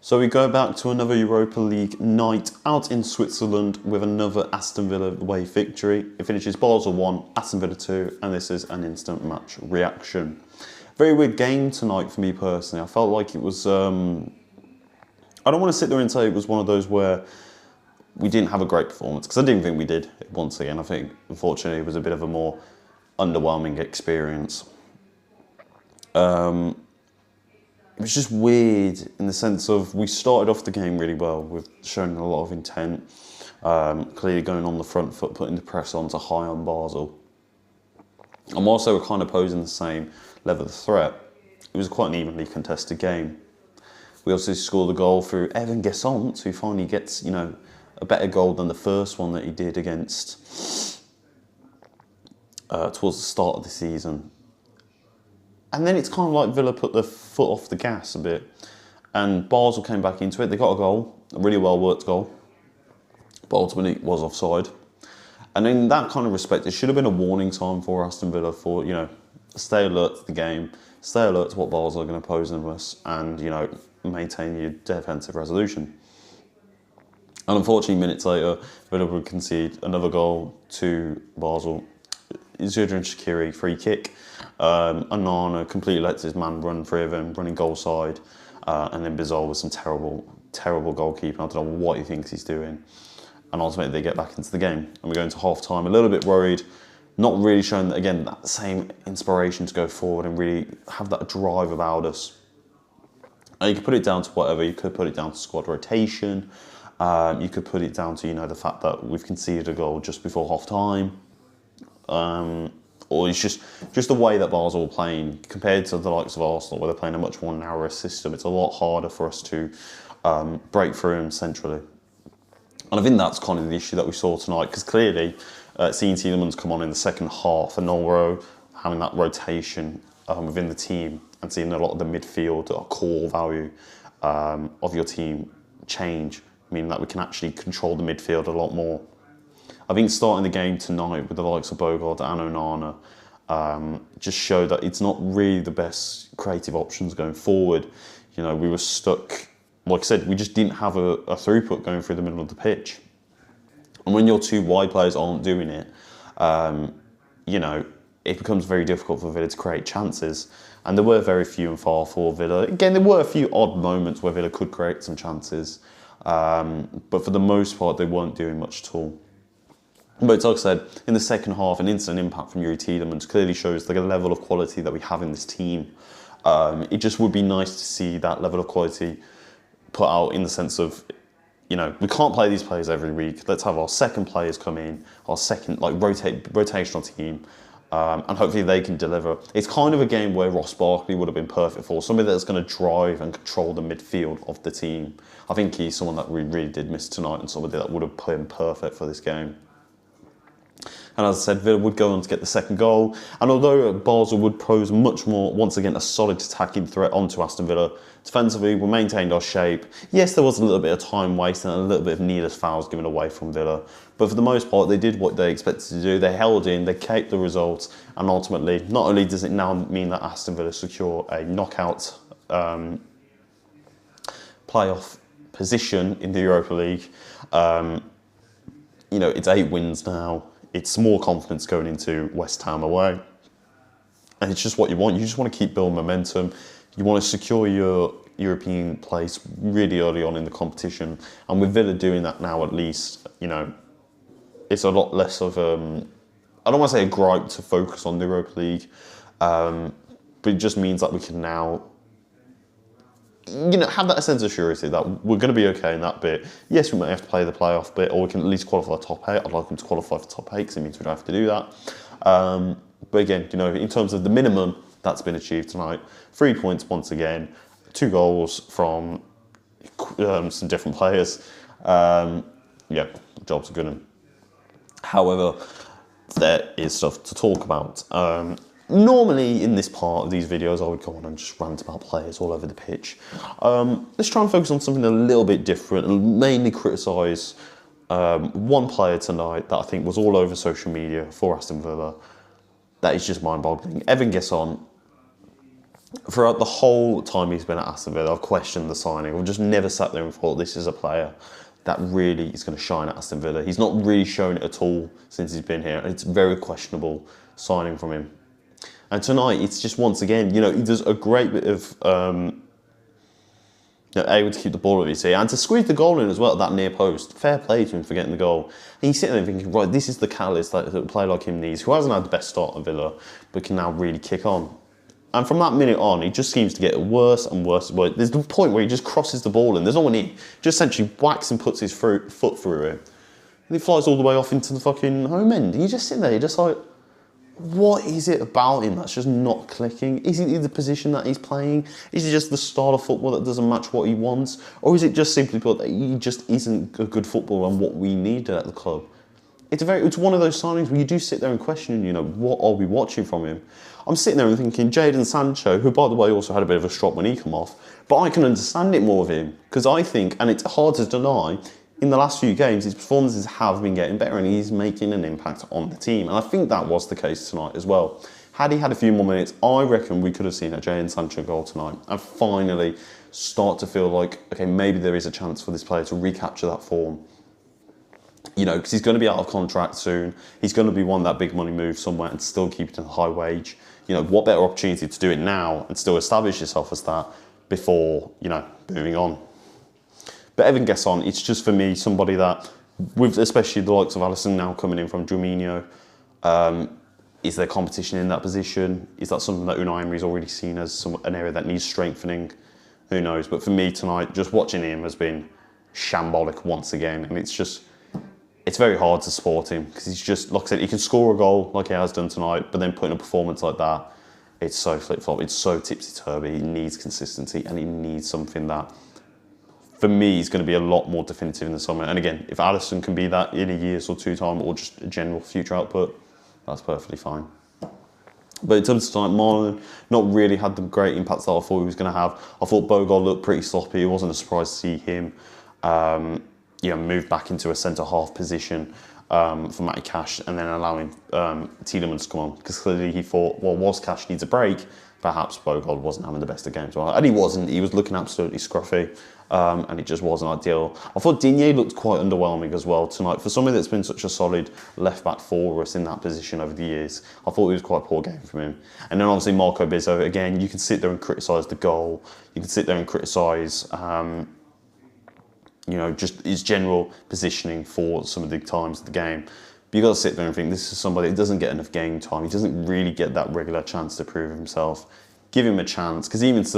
So we go back to another Europa League night out in Switzerland with another Aston Villa away victory. It finishes Basel 1, Aston Villa 2, and this is an instant match reaction. Very weird game tonight for me personally. I felt like it was, I don't want to sit there and say it was one of those where we didn't have a great performance, because I didn't think we did once again. I think, unfortunately, it was a bit of a more underwhelming experience. It was just weird in the sense of we started off the game really well with showing a lot of intent, clearly going on the front foot, putting the press on to high on Basel. And whilst they were kind of posing the same level of threat, it was quite an evenly contested game. We also scored a goal through Evan Gesson, who finally gets, a better goal than the first one that he did against towards the start of the season. And then it's kind of like Villa put their foot off the gas a bit. And Basel came back into it. They got a goal, a really well-worked goal. But ultimately, it was offside. And in that kind of respect, it should have been a warning sign for Aston Villa for, stay alert to the game, stay alert to what Basel are going to pose in us, and, maintain your defensive resolution. And unfortunately, minutes later, Villa would concede another goal to Basel. Zudran Shaqiri free kick. Onana completely lets his man run free of him, running goal side. And then Basel with some terrible goalkeeping. I don't know what he thinks he's doing. And ultimately they get back into the game. And we go into half time a little bit worried, not really showing, again, that same inspiration to go forward and really have that drive about us. And you could put it down to whatever. You could put it down to squad rotation. You could put it down to, the fact that we've conceded a goal just before half time. Or it's just the way that Basel are playing compared to the likes of Arsenal, where they're playing a much more narrow system. It's a lot harder for us to break through them centrally. And I think that's kind of the issue that we saw tonight, because clearly seeing Tielemans come on in the second half and Nolro having that rotation within the team and seeing a lot of the midfield, a core value of your team change, meaning that we can actually control the midfield a lot more. I think starting the game tonight with the likes of Bogard and Onana just showed that it's not really the best creative options going forward. We were stuck, like I said, we just didn't have a throughput going through the middle of the pitch. And when your two wide players aren't doing it, it becomes very difficult for Villa to create chances. And there were very few and far for Villa. Again, there were a few odd moments where Villa could create some chances. But for the most part, they weren't doing much at all. But like I said, in the second half, an instant impact from Yuri Tielemans clearly shows the level of quality that we have in this team. It just would be nice to see that level of quality put out in the sense of, we can't play these players every week. Let's have our second players come in, our second rotational team, and hopefully they can deliver. It's kind of a game where Ross Barkley would have been perfect for, somebody that's going to drive and control the midfield of the team. I think he's someone that we really did miss tonight, and somebody that would have been perfect for this game. And as I said, Villa would go on to get the second goal. And although Basel would pose much more, once again, a solid attacking threat onto Aston Villa, defensively, we maintained our shape. Yes, there was a little bit of time wasted and a little bit of needless fouls given away from Villa. But for the most part, they did what they expected to do. They held in, they kept the results. And ultimately, not only does it now mean that Aston Villa secure a knockout playoff position in the Europa League, it's 8 wins now. It's more confidence going into West Ham away. And it's just what you want. You just want to keep building momentum. You want to secure your European place really early on in the competition. And with Villa doing that now, at least, it's a lot less of, I don't want to say a gripe to focus on the Europa League, but it just means that we can now have that sense of surety that we're going to be okay in that bit. Yes, we might have to play the playoff bit, or we can at least qualify top 8. I'd like them to qualify for top 8 because it means we don't have to do that. But again, in terms of the minimum, that's been achieved tonight. 3 points once again, 2 goals from some different players. The job's a good one. However, there is stuff to talk about. Normally, in this part of these videos, I would go on and just rant about players all over the pitch. Let's try and focus on something a little bit different and mainly criticise one player tonight that I think was all over social media for Aston Villa. That is just mind-boggling. Evan Gesson throughout the whole time he's been at Aston Villa, I've questioned the signing. I've just never sat there and thought this is a player that really is going to shine at Aston Villa. He's not really shown it at all since he's been here, and it's very questionable signing from him. And tonight, it's just once again, he does a great bit of able to keep the ball at his feet and to squeeze the goal in as well at that near post. Fair play to him for getting the goal. And he's sitting there thinking, right, this is the catalyst that a player like him needs, who hasn't had the best start at Villa, but can now really kick on. And from that minute on, he just seems to get worse and worse. There's the point where he just crosses the ball and there's no one in. Just essentially whacks and puts his foot through it. And he flies all the way off into the fucking home end. And you just sit there, you're just like, what is it about him that's just not clicking? Is it the position that he's playing? Is it just the style of football that doesn't match what he wants? Or is it just simply put that he just isn't a good footballer and what we needed at the club? It's one of those signings where you do sit there and question, what are we watching from him? I'm sitting there and thinking, Jadon Sancho, who by the way also had a bit of a strop when he come off, but I can understand it more of him because I think, and it's hard to deny, in the last few games, his performances have been getting better and he's making an impact on the team. And I think that was the case tonight as well. Had he had a few more minutes, I reckon we could have seen a Jadon Sancho goal tonight and finally start to feel like, okay, maybe there is a chance for this player to recapture that form. Because he's going to be out of contract soon. He's going to be one that big money move somewhere and still keep it at a high wage. What better opportunity to do it now and still establish yourself as that before, moving on. But Evan Gesson, it's just for me somebody that, with especially the likes of Alisson now coming in from Juminho, is there competition in that position? Is that something that Unai Emery's already seen as an area that needs strengthening? Who knows? But for me tonight, just watching him has been shambolic once again, and it's very hard to support him because he's just, like I said, he can score a goal like he has done tonight, but then putting a performance like that, it's so flip-flop, it's so tipsy-turvy. He needs consistency and he needs something that, for me, is going to be a lot more definitive in the summer. And again, if Alisson can be that in a year's or two time or just a general future output, that's perfectly fine. But in terms of tonight, Marlon not really had the great impacts that I thought he was going to have. I thought Bogarde looked pretty sloppy. It wasn't a surprise to see him move back into a centre-half position for Matty Cash and then allowing Tielemans to come on. Because clearly he thought, well, whilst Cash needs a break, perhaps Bogarde wasn't having the best of games. Well, and he wasn't. He was looking absolutely scruffy. And it just wasn't ideal. I thought Digne looked quite underwhelming as well tonight. For somebody that's been such a solid left-back for us in that position over the years, I thought it was quite a poor game from him. And then obviously Marco Bizzo, again, you can sit there and criticise the goal. You can sit there and criticise, just his general positioning for some of the times of the game. But you've got to sit there and think, this is somebody that doesn't get enough game time. He doesn't really get that regular chance to prove himself. Give him a chance, because even still,